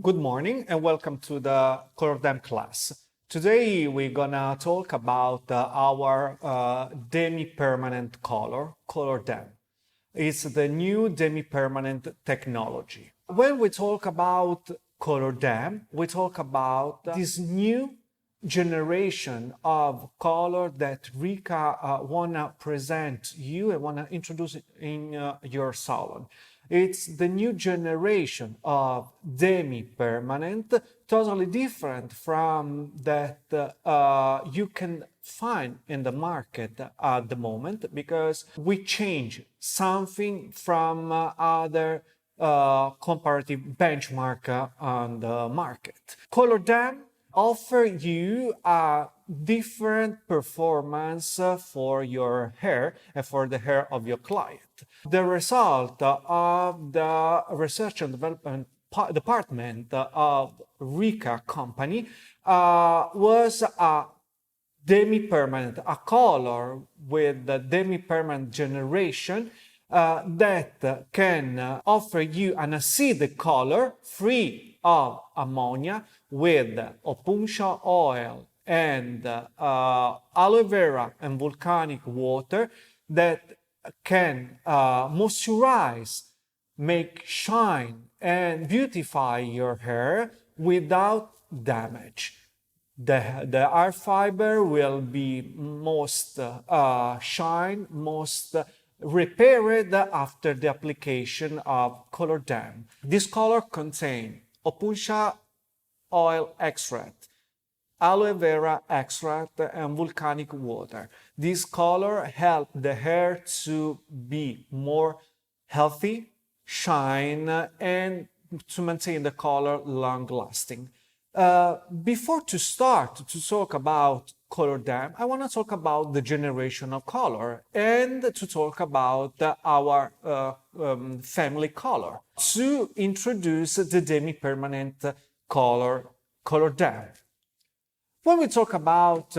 Good morning and welcome to the Colordem class. Today we're gonna talk about our demi-permanent color, Colordem. It's the new demi-permanent technology. When we talk about Colordem, we talk about this new generation of color that Rica wanna present you and wanna introduce in your salon. It's the new generation of demi-permanent, totally different from that you can find in the market at the moment, because we change something from other comparative benchmark on the market. Colordem offer you a different performance for your hair and for the hair of your client. The result of the research and development department of Rica company was a demi-permanent, a color with the demi-permanent generation that can offer you an acidic color free of ammonia with opuntia oil and aloe vera and volcanic water that can moisturize, make shine, and beautify your hair without damage. The hair fiber will be most shine, most repaired after the application of Colordem. This color contains opuntia oil extract, aloe vera extract, and volcanic water. This color helps the hair to be more healthy, shine, and to maintain the color long lasting. Before to start to talk about Colordem, I want to talk about the generation of color and to talk about our family color to introduce the demi-permanent color, Colordem. When we talk about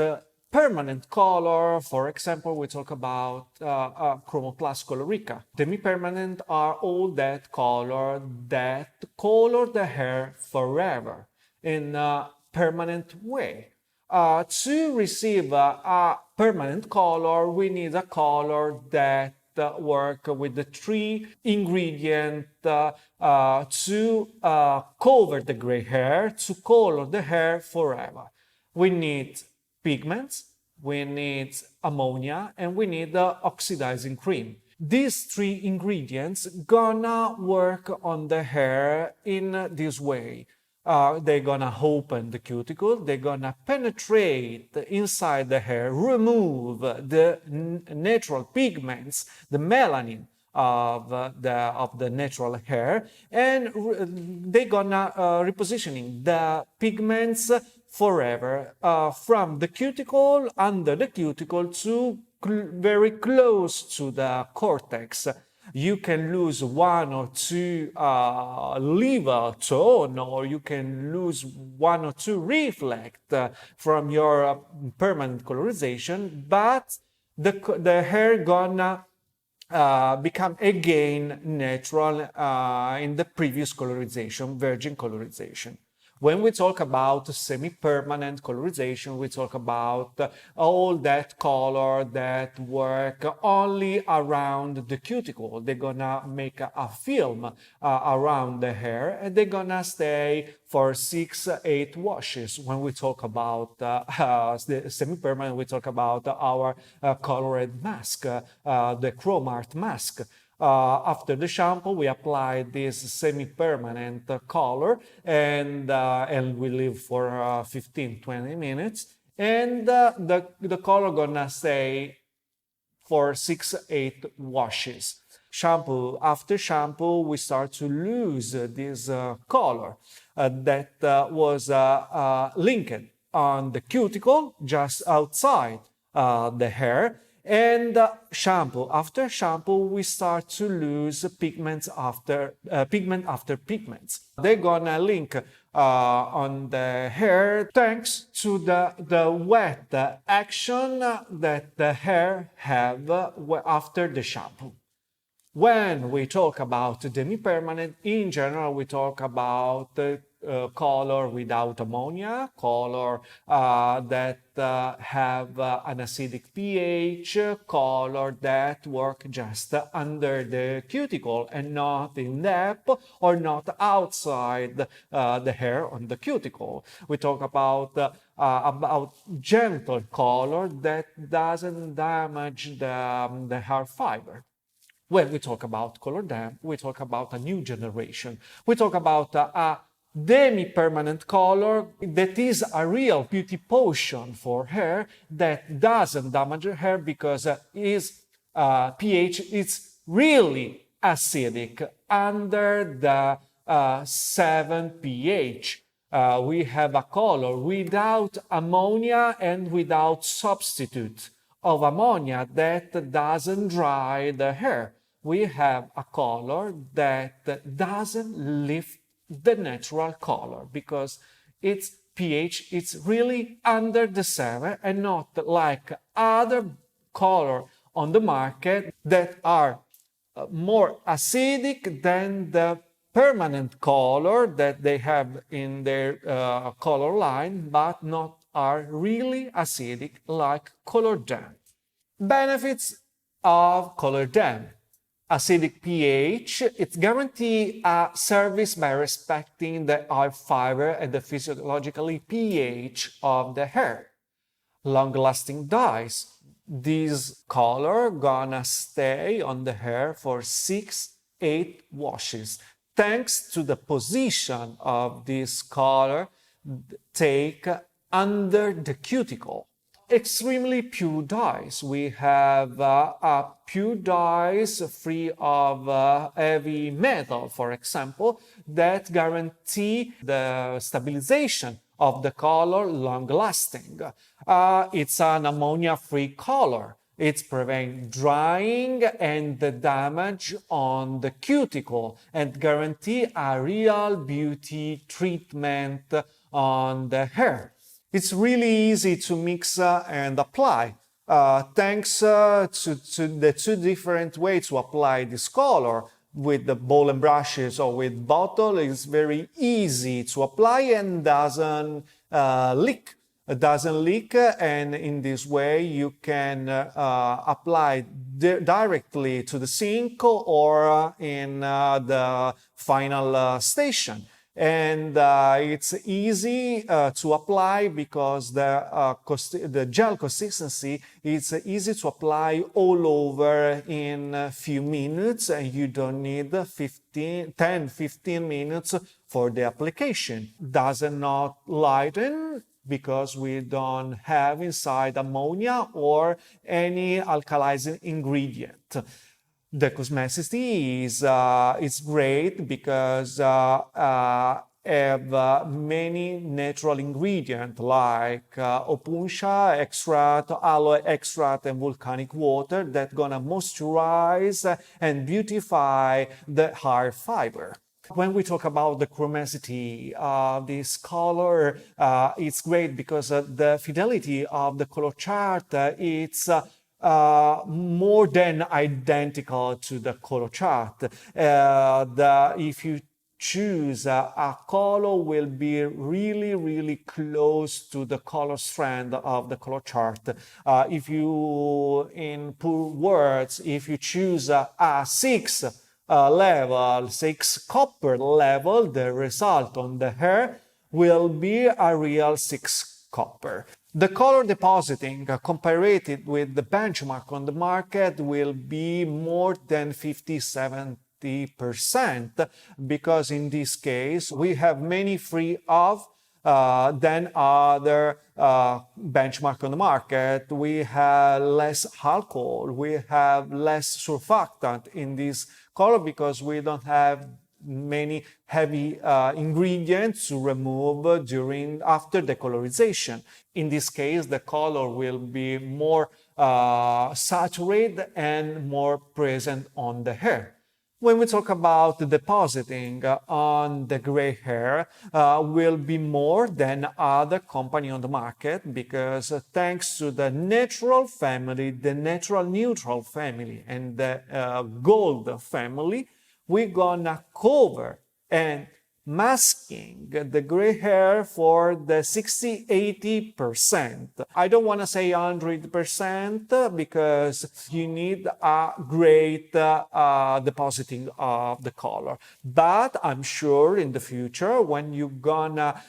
permanent color, for example, we talk about Chromoplast color Rica. Demi-permanent are all that color the hair forever in a permanent way. To receive a permanent color, we need a color that work with the three ingredients to cover the gray hair, to color the hair forever. We need pigments, we need ammonia, and we need oxidizing cream. These three ingredients gonna work on the hair in this way. They're gonna open the cuticle, they're gonna penetrate inside the hair, remove the natural pigments, the melanin of the natural hair, and they're gonna repositioning the pigments forever from the cuticle, under the cuticle, to very close to the cortex. You can lose one or two liver tone, or you can lose one or two reflect from your permanent colorization, but the hair gonna become again natural in the previous colorization, virgin colorization. When we talk about semi-permanent colorization, we talk about all that color that work only around the cuticle. They're gonna make a film around the hair, and they're gonna stay for 6-8 washes. When we talk about the semi-permanent, we talk about our colored mask, the Chrome Art mask. After the shampoo, we apply this semi-permanent color and we leave for 15-20 minutes, and the color gonna stay for 6-8 washes. Shampoo after shampoo, we start to lose this color that was linked on the cuticle, just outside the hair. And shampoo after shampoo, we start to lose pigments after pigments. They're gonna link on the hair thanks to the wet action that the hair have after the shampoo. When we talk about demi-permanent, in general, we talk about color without ammonia, color that have an acidic pH, color that work just under the cuticle and not in depth or not outside the hair on the cuticle. We talk about gentle color that doesn't damage the hair fiber. When we talk about Colordem, we talk about a new generation. We talk about a demi-permanent color that is a real beauty potion for hair that doesn't damage your hair because its pH is really acidic under the 7 pH. We have a color without ammonia and without substitute of ammonia that doesn't dry the hair. We have a color that doesn't lift the natural color because its pH is really under the 7 and not like other color on the market that are more acidic than the permanent color that they have in their color line, but not are really acidic like Colordem. Benefits of Colordem. Acidic pH, it guarantees a service by respecting the hair fiber and the physiologically pH of the hair. Long-lasting dyes. This color gonna stay on the hair for 6-8 washes. Thanks to the position of this color take under the cuticle. Extremely pure dyes. We have pure dyes free of heavy metal, for example, that guarantee the stabilization of the color long-lasting. It's an ammonia-free color. It prevents drying and the damage on the cuticle and guarantee a real beauty treatment on the hair. It's really easy to mix and apply. Thanks to the two different ways to apply this color, with the ball and brushes or with bottle, it's very easy to apply and doesn't leak. It doesn't leak, and in this way you can apply directly to the sink or in the final station. And it's easy to apply because the gel consistency is easy to apply all over in a few minutes, and you don't need 10-15 minutes for the application. Does not lighten because we don't have inside ammonia or any alkalizing ingredient. The cosmeticity is great because have many natural ingredients like opuntia extract, aloe extract, and volcanic water that gonna moisturize and beautify the hair fiber. When we talk about the chromacity of this color, it's great because the fidelity of the color chart, it's more than identical to the color chart. If you choose a color will be really close to the color strand of the color chart. If you, in poor words, if you choose a 6 level, 6 copper level, the result on the hair will be a real 6 copper. The color depositing compared with the benchmark on the market will be more than 50-70%, because in this case we have many free of than other benchmark on the market. We have less alcohol, we have less surfactant in this color because we don't have many heavy ingredients to remove after decolorization. In this case, the color will be more saturated and more present on the hair. When we talk about the depositing on the gray hair, will be more than other company on the market, because thanks to the natural family, the natural neutral family, and the gold family, we're gonna cover and masking the gray hair for the 60-80%. I don't want to say 100% because you need a great depositing of the color. But I'm sure in the future, when you're gonna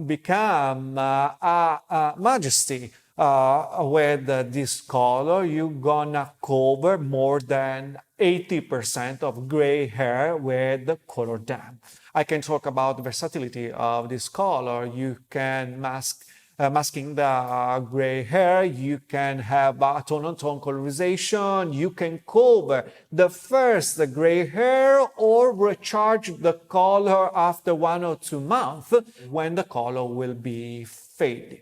become a majesty with this color, you're gonna cover more than 80% of gray hair with the Colordem. I can talk about the versatility of this color. You can masking the gray hair, you can have a tone-on-tone colorization, you can cover the first gray hair or recharge the color after 1 or 2 months when the color will be fading.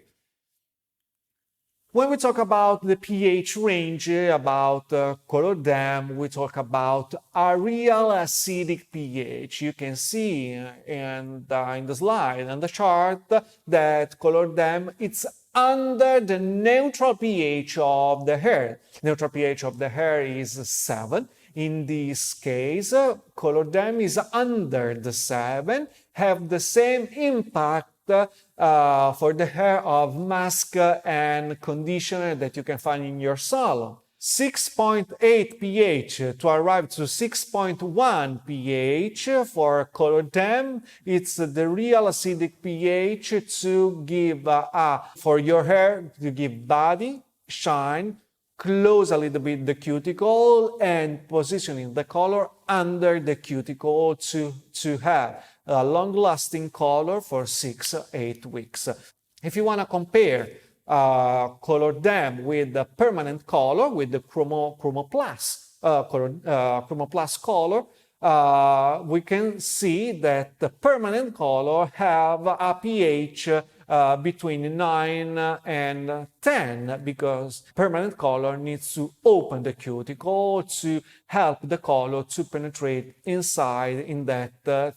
When we talk about the pH range, about Colordem, we talk about a real acidic pH. You can see in the slide and the chart that Colordem, it's under the neutral pH of the hair. Neutral pH of the hair is 7. In this case, Colordem is under the 7, have the same impact for the hair of mask and conditioner that you can find in your salon. 6.8 pH to arrive to 6.1 pH for Colordem. It's the real acidic pH to give for your hair to give body, shine, close a little bit the cuticle and positioning the color under the cuticle to have a long-lasting color for 6-8 weeks. If you want to compare Colordem with the permanent color, with the Chromo Plus color, we can see that the permanent color have a pH between 9 and 10 because permanent color needs to open the cuticle to help the color to penetrate inside in that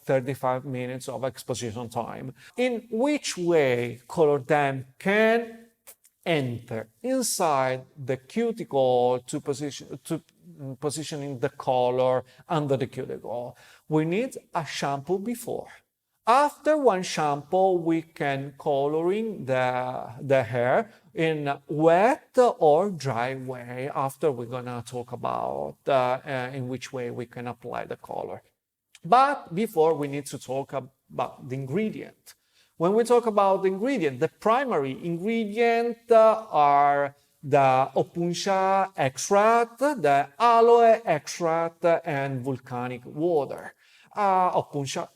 35 minutes of exposition time. In which way Colordem can enter inside the cuticle to positioning the color under the cuticle? We need a shampoo before. After one shampoo, we can coloring the hair in wet or dry way. After we're gonna talk about in which way we can apply the color. But before we need to talk about the ingredient. When we talk about the ingredient, the primary ingredient are the opuntia extract, the aloe extract, and volcanic water. Opuntia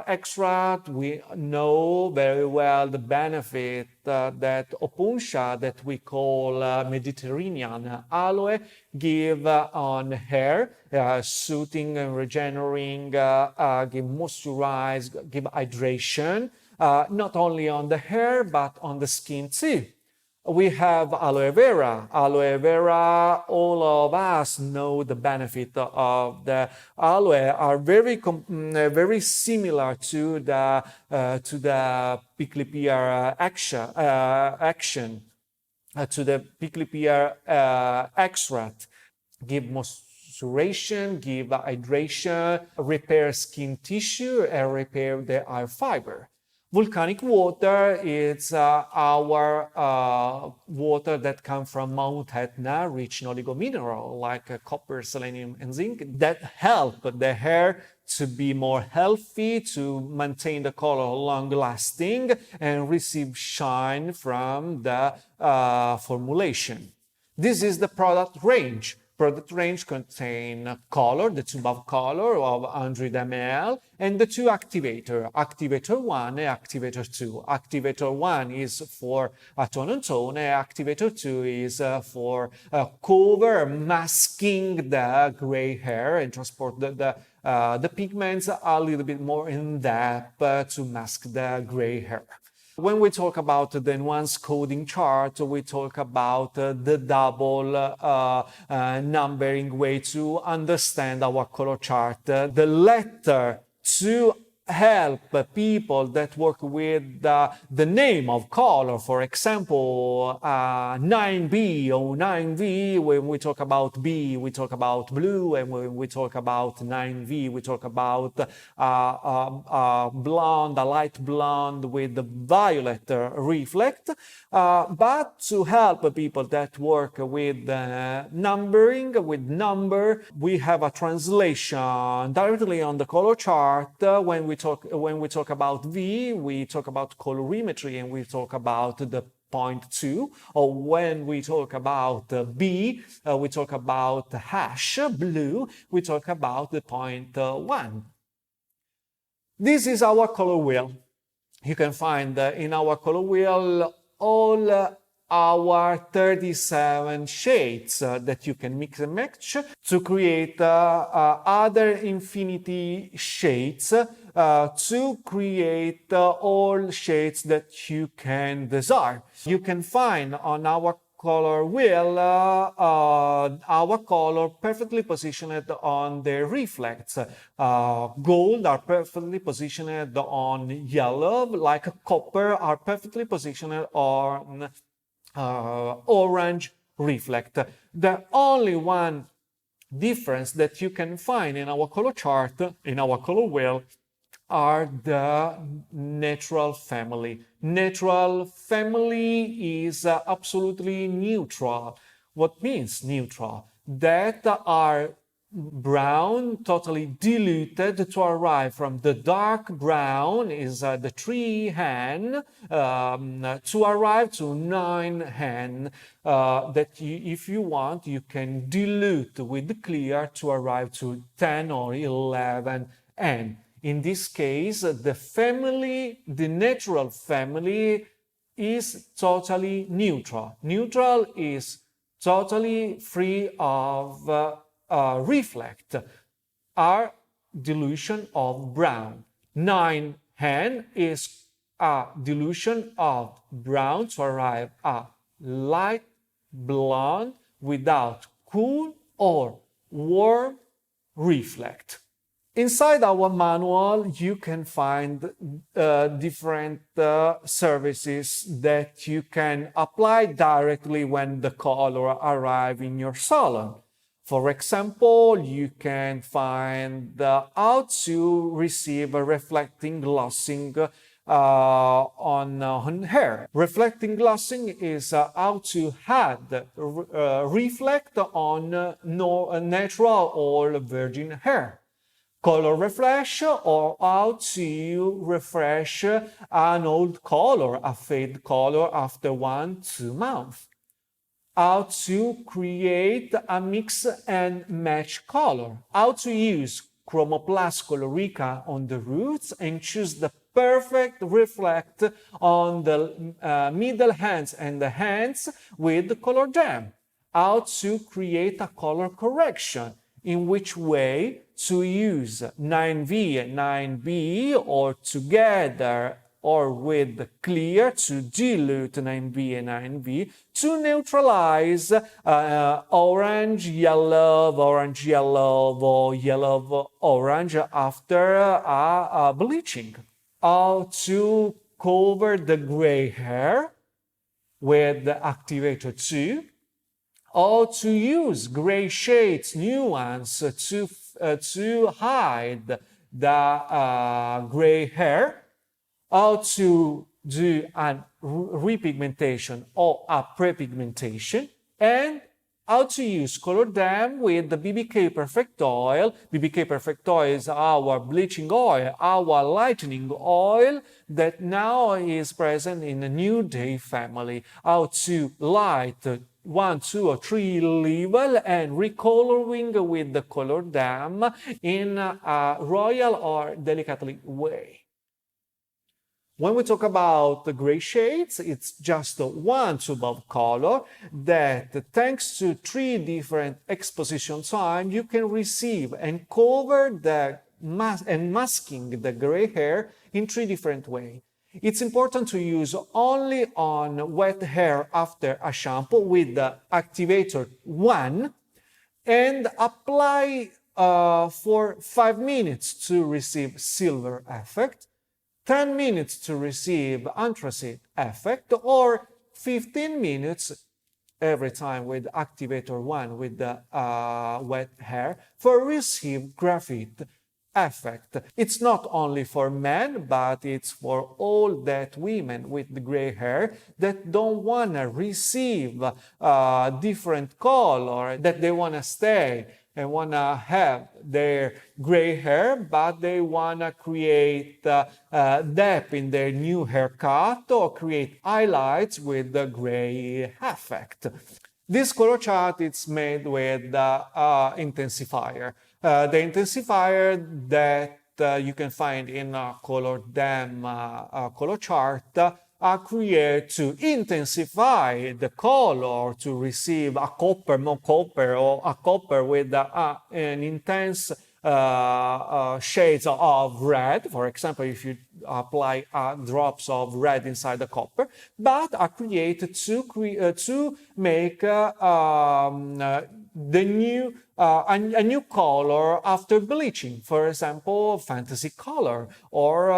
extract, we know very well the benefit that opuntia, that we call Mediterranean aloe, give on hair, soothing and regenerating, give moisturize, give hydration, not only on the hair but on the skin too. We have aloe vera. Aloe vera, all of us know the benefit of the aloe, are very similar to the prickly pear action, to the prickly pear extract. Give moisturization, give hydration, repair skin tissue, and repair the hair fiber. Volcanic water is our water that comes from Mount Etna, rich in oligomineral like copper, selenium, and zinc, that help the hair to be more healthy, to maintain the color long-lasting, and receive shine from the formulation. This is the product range. Product range contain color, the tube of color of 100 ml, and the two activator, activator 1 and activator 2. Activator 1 is for a tone-on-tone, and activator 2 is for cover, masking the gray hair and transport the pigments a little bit more in depth to mask the gray hair. When we talk about the nuance coding chart, we talk about the double numbering way to understand our color chart. The letter to help people that work with the name of color. For example, 9B or 9V, when we talk about B, we talk about blue, and when we talk about 9V, we talk about blonde, a light blonde with the violet reflect. But to help people that work with numbering, with number, we have a translation directly on the color chart. When we talk about V, we talk about colorimetry, and we talk about the 0.2, or when we talk about B, we talk about hash blue, we talk about the 0.1. This is our color wheel. You can find in our color wheel all our 37 shades that you can mix and match to create other infinity shades to create all shades that you can desire. You can find on our color wheel our color perfectly positioned on the reflects. Gold are perfectly positioned on yellow, like copper are perfectly positioned on orange reflect. The only one difference that you can find in our color chart, in our color wheel, are the natural family. Natural family is absolutely neutral. What means neutral? That are brown, totally diluted to arrive from the dark brown is the 3 to arrive to 9 that if you want, you can dilute with the clear to arrive to 10 or 11 N. In this case, the natural family is totally neutral. Neutral is totally free of reflect, are dilution of brown. 9 is a dilution of brown to arrive at light blonde without cool or warm reflect. Inside our manual, you can find different services that you can apply directly when the color arrives in your salon. For example, you can find how to receive a reflecting glossing on hair. Reflecting glossing is how to add reflect on natural or virgin hair. Color refresh, or how to refresh an old color, a fade color after 1-2 months. How to create a mix and match color. How to use Chromoplast Color Rica on the roots and choose the perfect reflect on the middle hands and the hands with the Colordem. How to create a color correction. In which way to use 9V and 9B or together or with the clear to dilute 9B and 9V to neutralize orange, yellow, or yellow, orange after bleaching. How to cover the gray hair with the activator 2. Or to use gray shades, nuance, to hide the gray hair, or to do a repigmentation or a prepigmentation, and how to use Colordem with the BBK Perfect Oil. BBK Perfect Oil is our bleaching oil, our lightening oil that now is present in the New Day family. How to light 1, 2, or 3 level and recoloring with the Colordem in a royal or delicately way. When we talk about the gray shades, it's just one tube of color that, thanks to 3 different exposition times, you can receive and cover masking the gray hair in 3 different ways. It's important to use only on wet hair after a shampoo with the activator 1 and apply for 5 minutes to receive silver effect, 10 minutes to receive anthracite effect, or 15 minutes every time with activator 1 with the wet hair for receive graphite effect. It's not only for men, but it's for all that women with the gray hair that don't want to receive different color, that they want to stay and want to have their gray hair, but they want to create depth in their new haircut or create highlights with the gray effect. This color chart is made with intensifier. The intensifier that you can find in Colordem color chart are created to intensify the color to receive a copper, more copper, or a copper with an intense shades of red. For example, if you apply drops of red inside the copper, but are created to make the new a new color after bleaching. For example, fantasy color or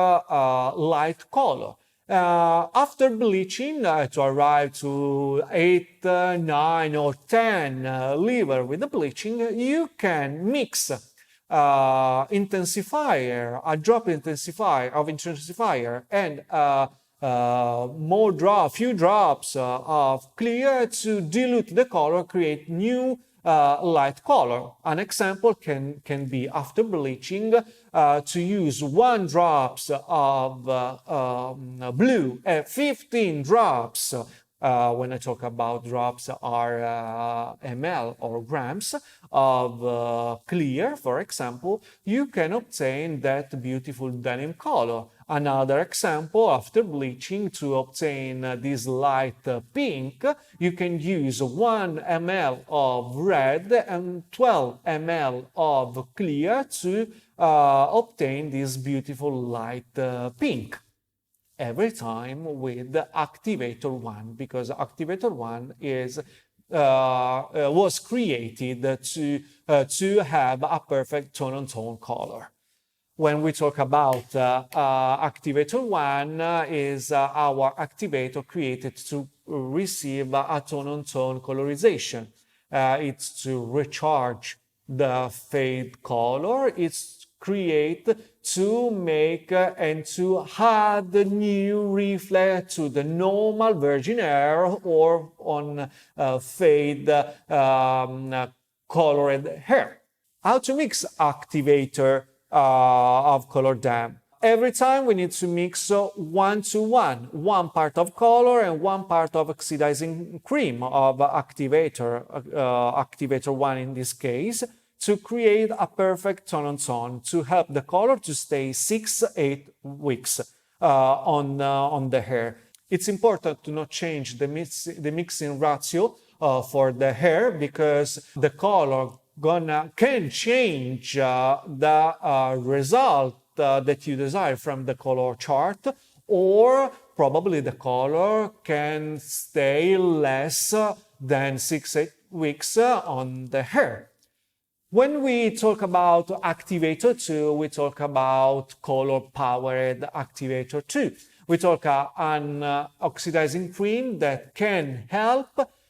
light color. After bleaching, to arrive to 8, 9 or 10 level with the bleaching, you can mix intensifier, a drop intensifier and few drops of clear to dilute the color, create new light color. An example can be after bleaching to use 1 drops of blue and 15 drops. When I talk about drops are ml or grams of clear, for example, you can obtain that beautiful denim color. Another example, after bleaching, to obtain this light pink, you can use 1 ml of red and 12 ml of clear to obtain this beautiful light pink. Every time with activator 1, because activator 1 is was created to have a perfect tone-on-tone color. When we talk about activator 1 is our activator created to receive a tone-on-tone colorization. It's to recharge the fade color. It's create to make and to add new reflex to the normal virgin hair or on fade colored hair. How to mix activator of Colordem? Every time we need to mix 1 to 1, 1 part of color and 1 part of oxidizing cream of activator, activator 1 in this case, to create a perfect tone-on-tone, to help the color to stay 6-8 weeks on the hair. It's important to not change the mixing ratio for the hair, because the color can change the result that you desire from the color chart, or probably the color can stay less than 6-8 weeks on the hair. When we talk about activator 2, we talk about color-powered activator 2. We talk an oxidizing cream that can help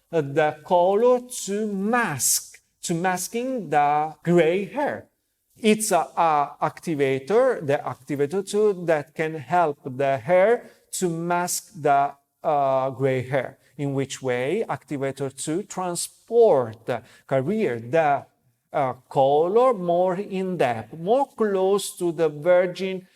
the color to masking the gray hair. It's a activator, the activator 2, that can help the hair to mask the gray hair. In which way? Activator 2 transport, carry the color more in depth, more close to the virgin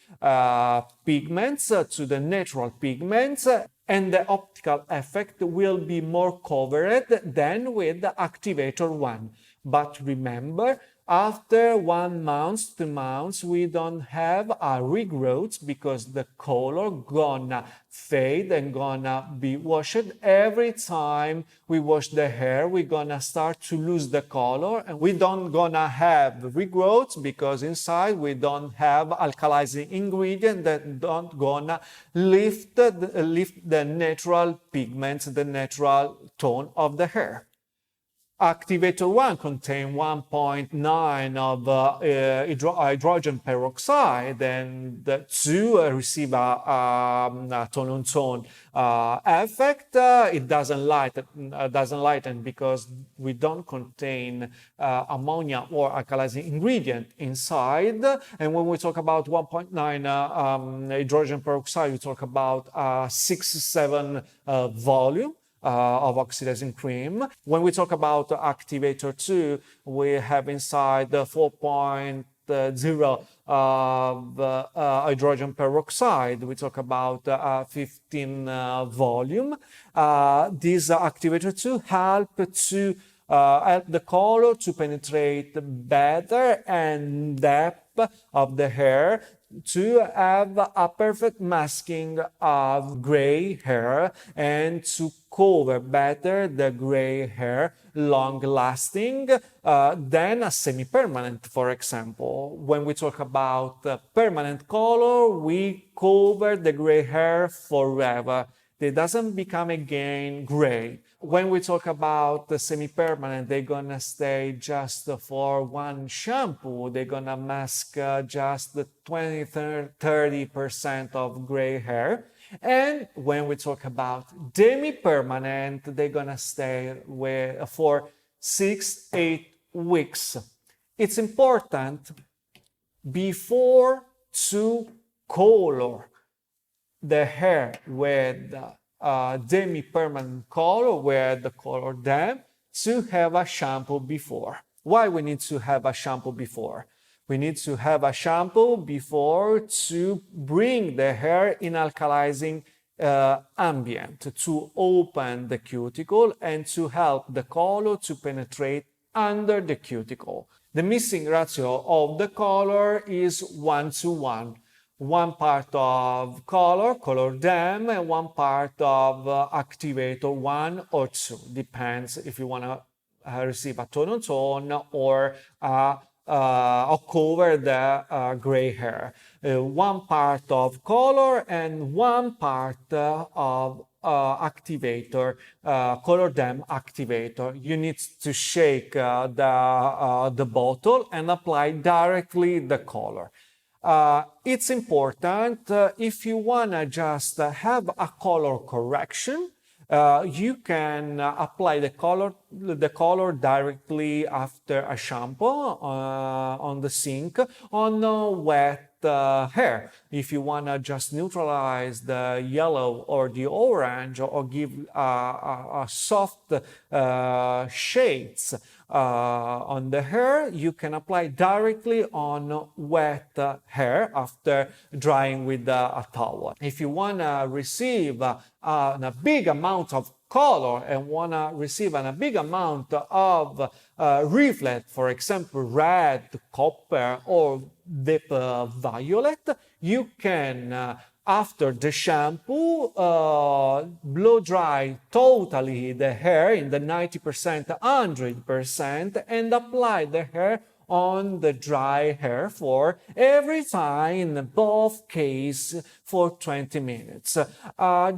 pigments, to the natural pigments, and the optical effect will be more covered than with the activator 1. But remember, after 1 month, 2 months, we don't have a regrowth, because the color gonna fade and gonna be washed. Every time we wash the hair, we're gonna start to lose the color, and we don't gonna have regrowth, because inside we don't have alkalizing ingredient that don't gonna lift the natural pigments, the natural tone of the hair. Activator 1 contains 1.9 of hydrogen peroxide, and the 2 receive a tone-on-tone effect. It doesn't lighten because we don't contain ammonia or alkalizing ingredient inside. And when we talk about 1.9 hydrogen peroxide, we talk about 6-7 volume of oxidizing cream. When we talk about activator 2, we have inside the 4.0 of hydrogen peroxide. We talk about 15 volume. This activator 2 help the color to penetrate better and depth of the hair, to have a perfect masking of gray hair and to cover better the gray hair, long lasting than a semi-permanent, for example. When we talk about permanent color, we cover the gray hair forever. It doesn't become again gray. When we talk about the semi-permanent, they're gonna stay just for one shampoo. They're gonna mask just the 20-30% of gray hair. And when we talk about demi-permanent, they're gonna stay for 6-8 weeks. It's important before to color the hair with demi-permanent color, with the Colordem, to have a shampoo before. Why we need to have a shampoo before? We need to have a shampoo before to bring the hair in alkalizing ambient, to open the cuticle and to help the color to penetrate under the cuticle. The missing ratio of the color is 1:1. One part of Colordem, and one part of activator 1 or 2. Depends if you want to receive a tone-on-tone or cover the gray hair. One part of color and one part of activator, Colordem activator. You need to shake the bottle and apply directly the color. It's important if you want to just have a color correction, you can apply the color directly after a shampoo on the sink on wet hair. If you want to just neutralize the yellow or the orange or give a soft shades on the hair, you can apply directly on wet hair after drying with a towel. If you want to receive a big amount of color and want to receive a big amount of reflect, for example, red, copper, or deep violet, you can after the shampoo, blow dry totally the hair in the 90%, 100%, and apply the hair on the dry hair for every time in both cases for 20 minutes.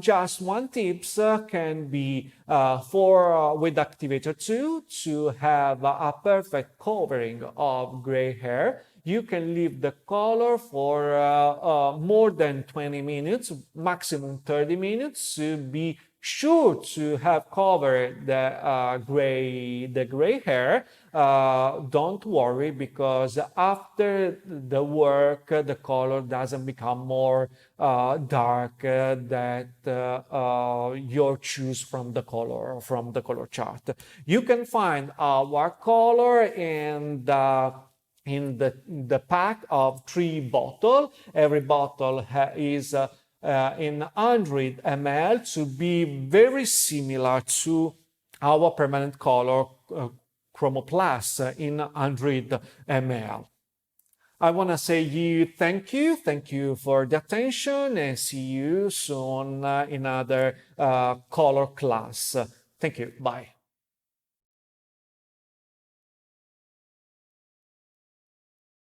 Just one tips can be with activator 2 to have a perfect covering of gray hair. You can leave the color for more than 20 minutes, maximum 30 minutes, to be sure to have covered the gray hair. Don't worry, because after the work, the color doesn't become more dark that you choose from the color chart. You can find our color in the pack of 3 bottles. Every bottle is in 100 ml to be very similar to our permanent color Chromo Plus in 100 ml. I want to say thank you for the attention, and see you soon in another color class. Thank you. Bye.